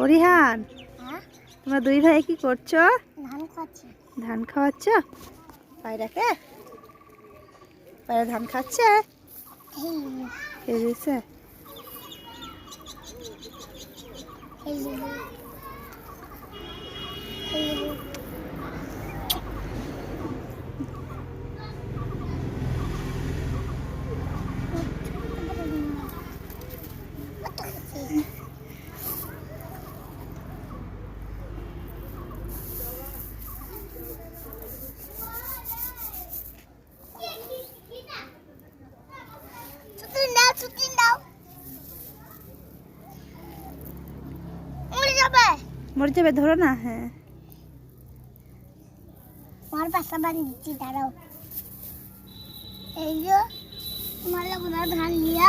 অরিহান, হ্যাঁ, তোমরা দুই ভাই কি করছো? ধান খাচ্ছি। ধান খাওয়াচ্ছ? পায়রাকে? পায়রা ধান খাচ্ছে? এই খেয়ে দিয়েছে? এই এই ছুটি দাও উড়ে যাবে। মরে যাবে, ধরো না। হ্যাঁ, আমার বাসা বানিয়েছি, দাঁড়াও। এই যে তোমার লোক ধান নিয়ে